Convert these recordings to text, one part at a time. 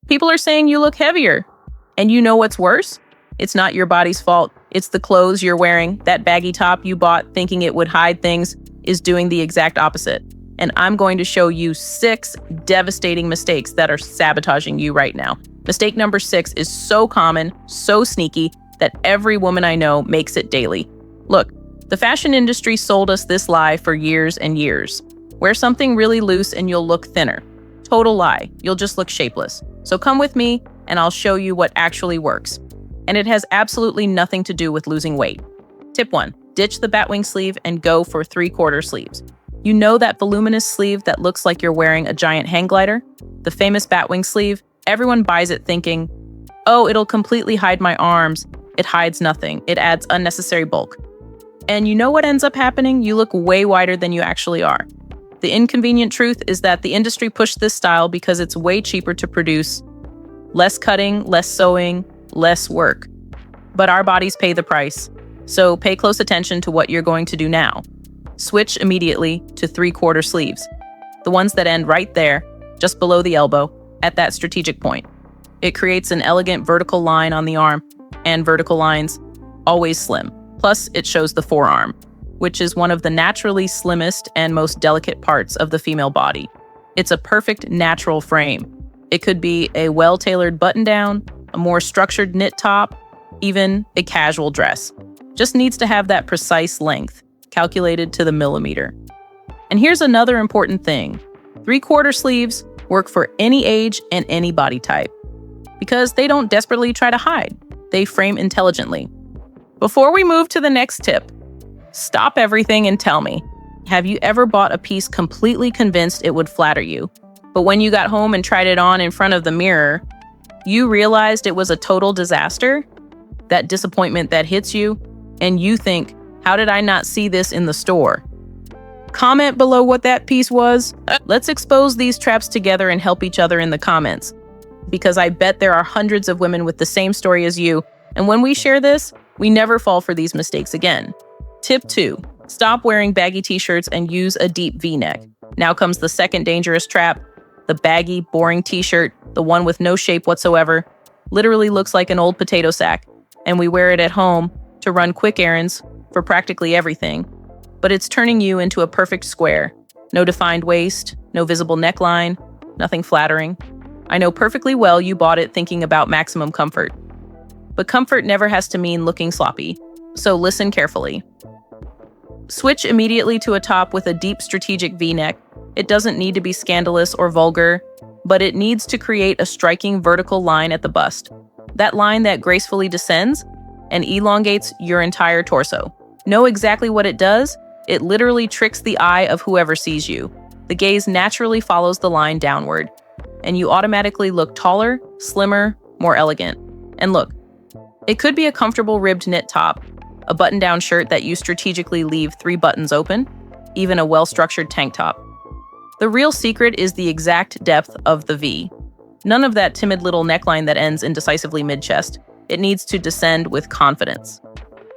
People are saying you look heavier. And you know what's worse? It's not your body's fault. It's the clothes you're wearing. That baggy top you bought thinking it would hide things is doing the exact opposite. And I'm going to show you 6 devastating mistakes that are sabotaging you right now. Mistake number 6 is so common, so sneaky, that every woman I know makes it daily. Look, the fashion industry sold us this lie for years and years. Wear something really loose and you'll look thinner. Total lie. You'll just look shapeless. So come with me and I'll show you what actually works. And it has absolutely nothing to do with losing weight. Tip 1, ditch the batwing sleeve and go for 3/4 sleeves. You know that voluminous sleeve that looks like you're wearing a giant hang glider? The famous batwing sleeve? Everyone buys it thinking, oh, it'll completely hide my arms. It hides nothing. It adds unnecessary bulk. And you know what ends up happening? You look way wider than you actually are. The inconvenient truth is that the industry pushed this style because it's way cheaper to produce. Less cutting, less sewing, less work. But our bodies pay the price. So pay close attention to what you're going to do now. Switch immediately to 3/4 sleeves. The ones that end right there, just below the elbow, at that strategic point. It creates an elegant vertical line on the arm, and vertical lines, always slim. Plus, it shows the forearm, which is one of the naturally slimmest and most delicate parts of the female body. It's a perfect natural frame. It could be a well-tailored button-down, a more structured knit top, even a casual dress. Just needs to have that precise length, calculated to the millimeter. And here's another important thing. 3/4 sleeves work for any age and any body type, because they don't desperately try to hide. They frame intelligently. Before we move to the next tip, stop everything and tell me, have you ever bought a piece completely convinced it would flatter you, but when you got home and tried it on in front of the mirror, you realized it was a total disaster? That disappointment that hits you, and you think, how did I not see this in the store? Comment below what that piece was. Let's expose these traps together and help each other in the comments, because I bet there are hundreds of women with the same story as you, and when we share this, we never fall for these mistakes again. Tip 2, stop wearing baggy t-shirts and use a deep V-neck. Now comes the second dangerous trap, the baggy, boring t-shirt, the one with no shape whatsoever, literally looks like an old potato sack, and we wear it at home to run quick errands for practically everything. But it's turning you into a perfect square. No defined waist, no visible neckline, nothing flattering. I know perfectly well you bought it thinking about maximum comfort. But comfort never has to mean looking sloppy, so listen carefully. Switch immediately to a top with a deep strategic V-neck. It doesn't need to be scandalous or vulgar, but it needs to create a striking vertical line at the bust. That line that gracefully descends and elongates your entire torso. Know exactly what it does? It literally tricks the eye of whoever sees you. The gaze naturally follows the line downward, and you automatically look taller, slimmer, more elegant. And look, it could be a comfortable ribbed knit top, a button-down shirt that you strategically leave 3 buttons open, even a well-structured tank top. The real secret is the exact depth of the V. None of that timid little neckline that ends indecisively mid-chest. It needs to descend with confidence.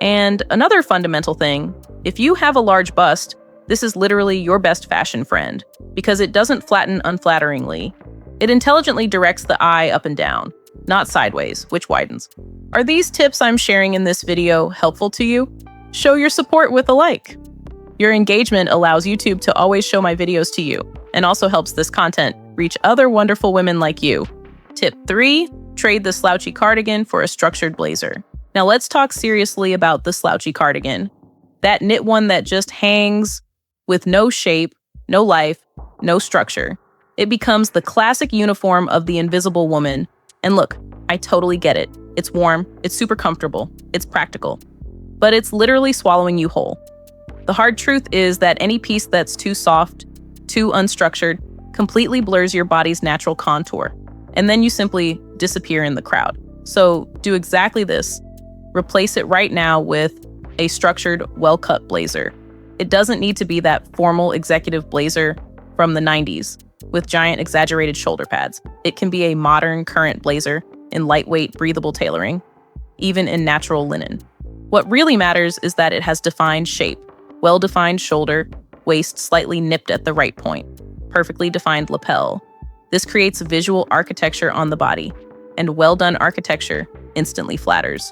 And another fundamental thing, if you have a large bust, this is literally your best fashion friend, because it doesn't flatten unflatteringly. It intelligently directs the eye up and down, not sideways, which widens. Are these tips I'm sharing in this video helpful to you? Show your support with a like. Your engagement allows YouTube to always show my videos to you, and also helps this content reach other wonderful women like you. Tip 3, trade the slouchy cardigan for a structured blazer. Now let's talk seriously about the slouchy cardigan. That knit one that just hangs with no shape, no life, no structure. It becomes the classic uniform of the invisible woman. And look, I totally get it. It's warm, it's super comfortable, it's practical. But it's literally swallowing you whole. The hard truth is that any piece that's too soft, too unstructured, completely blurs your body's natural contour. And then you simply disappear in the crowd. So do exactly this. Replace it right now with a structured, well-cut blazer. It doesn't need to be that formal executive blazer from the 90s with giant exaggerated shoulder pads. It can be a modern, current blazer in lightweight, breathable tailoring, even in natural linen. What really matters is that it has defined shape, well-defined shoulder, waist slightly nipped at the right point, perfectly defined lapel, This creates visual architecture on the body, and well-done architecture instantly flatters.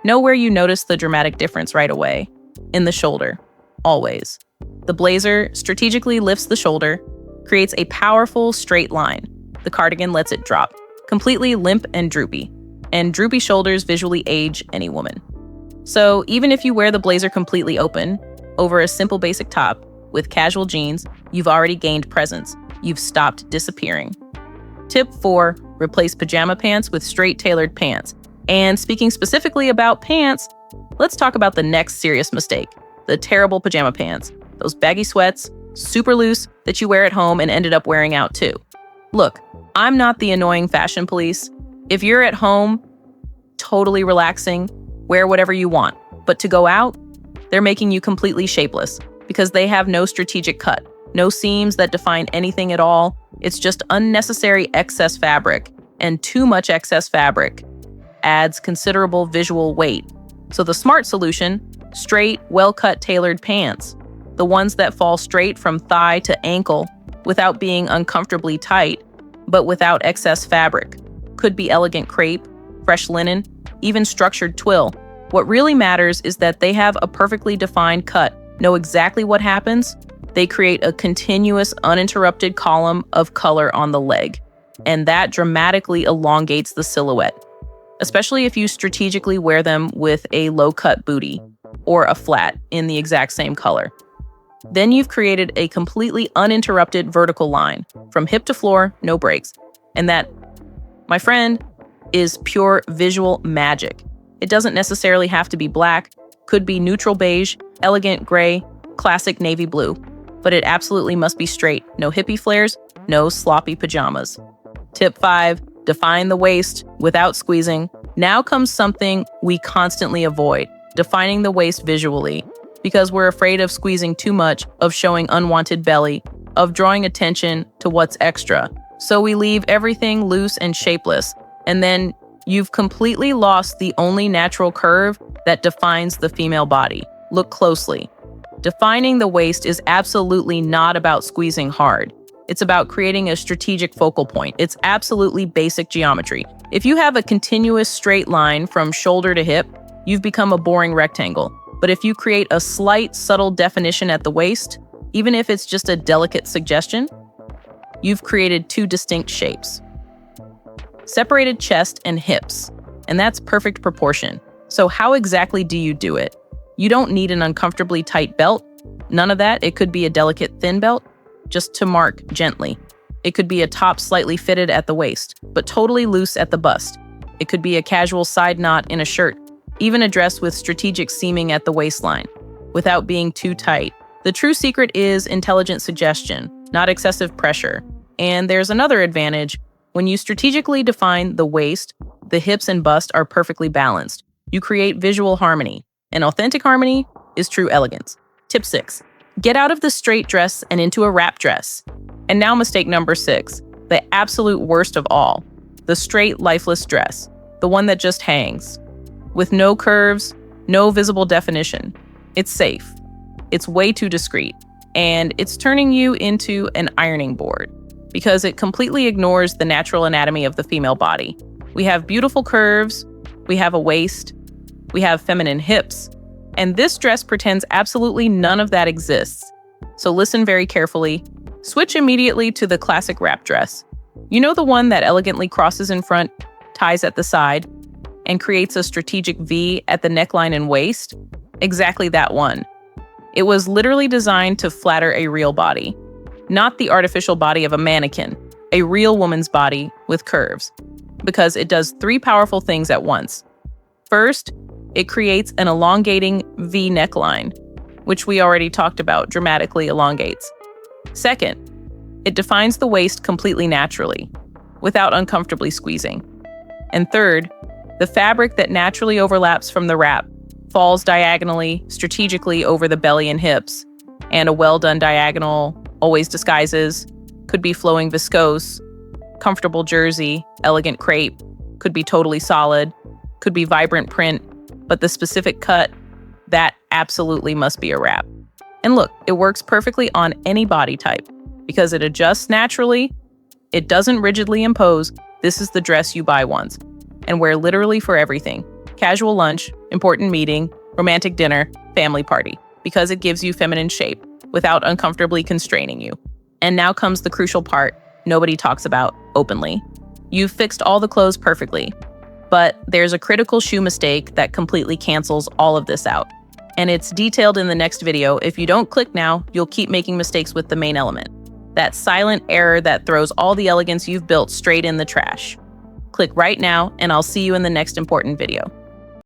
Know where you notice the dramatic difference right away. In the shoulder, always. The blazer strategically lifts the shoulder, creates a powerful straight line. The cardigan lets it drop, completely limp and droopy. And droopy shoulders visually age any woman. So even if you wear the blazer completely open, over a simple basic top, with casual jeans, you've already gained presence. You've stopped disappearing. Tip 4, replace pajama pants with straight tailored pants. And speaking specifically about pants, let's talk about the next serious mistake, the terrible pajama pants. Those baggy sweats, super loose, that you wear at home and ended up wearing out too. Look, I'm not the annoying fashion police. If you're at home, totally relaxing, wear whatever you want. But to go out, they're making you completely shapeless because they have no strategic cut, no seams that define anything at all. It's just unnecessary excess fabric, and too much excess fabric adds considerable visual weight. So the smart solution, straight, well-cut tailored pants, the ones that fall straight from thigh to ankle without being uncomfortably tight, but without excess fabric. Could be elegant crepe, fresh linen, even structured twill. What really matters is that they have a perfectly defined cut, know exactly what happens. They create a continuous, uninterrupted column of color on the leg, and that dramatically elongates the silhouette, especially if you strategically wear them with a low-cut booty or a flat in the exact same color. Then you've created a completely uninterrupted vertical line from hip to floor, no breaks. And that, my friend, is pure visual magic. It doesn't necessarily have to be black, could be neutral beige, elegant gray, classic navy blue, but it absolutely must be straight. No hippie flares, no sloppy pajamas. Tip 5, define the waist without squeezing. Now comes something we constantly avoid, defining the waist visually, because we're afraid of squeezing too much, of showing unwanted belly, of drawing attention to what's extra. So we leave everything loose and shapeless, and then you've completely lost the only natural curve that defines the female body. Look closely. Defining the waist is absolutely not about squeezing hard. It's about creating a strategic focal point. It's absolutely basic geometry. If you have a continuous straight line from shoulder to hip, you've become a boring rectangle. But if you create a slight, subtle definition at the waist, even if it's just a delicate suggestion, you've created two distinct shapes. Separated chest and hips, and that's perfect proportion. So how exactly do you do it? You don't need an uncomfortably tight belt. None of that. It could be a delicate thin belt, just to mark gently. It could be a top slightly fitted at the waist, but totally loose at the bust. It could be a casual side knot in a shirt, even a dress with strategic seaming at the waistline, without being too tight. The true secret is intelligent suggestion, not excessive pressure. And there's another advantage. When you strategically define the waist, the hips and bust are perfectly balanced. You create visual harmony. And authentic harmony is true elegance. Tip 6, get out of the straight dress and into a wrap dress. And now mistake number 6, the absolute worst of all, the straight, lifeless dress, the one that just hangs, with no curves, no visible definition. It's safe. It's way too discreet. And it's turning you into an ironing board because it completely ignores the natural anatomy of the female body. We have beautiful curves, we have a waist, we have feminine hips, and this dress pretends absolutely none of that exists. So listen very carefully. Switch immediately to the classic wrap dress. You know, the one that elegantly crosses in front, ties at the side, and creates a strategic V at the neckline and waist? Exactly that one. It was literally designed to flatter a real body, not the artificial body of a mannequin, a real woman's body with curves, because it does 3 powerful things at once. First, it creates an elongating V neckline, which we already talked about, dramatically elongates. Second, it defines the waist completely naturally, without uncomfortably squeezing. And third, the fabric that naturally overlaps from the wrap falls diagonally, strategically over the belly and hips, and a well-done diagonal always disguises, could be flowing viscose, comfortable jersey, elegant crepe, could be totally solid, could be vibrant print, but the specific cut, that absolutely must be a wrap. And look, it works perfectly on any body type because it adjusts naturally, It doesn't rigidly impose, this is the dress you buy once, and wear literally for everything. Casual lunch, important meeting, romantic dinner, family party, because it gives you feminine shape without uncomfortably constraining you. And now comes the crucial part nobody talks about openly. You've fixed all the clothes perfectly, but there's a critical shoe mistake that completely cancels all of this out. And it's detailed in the next video. If you don't click now, you'll keep making mistakes with the main element. That silent error that throws all the elegance you've built straight in the trash. Click right now, and I'll see you in the next important video.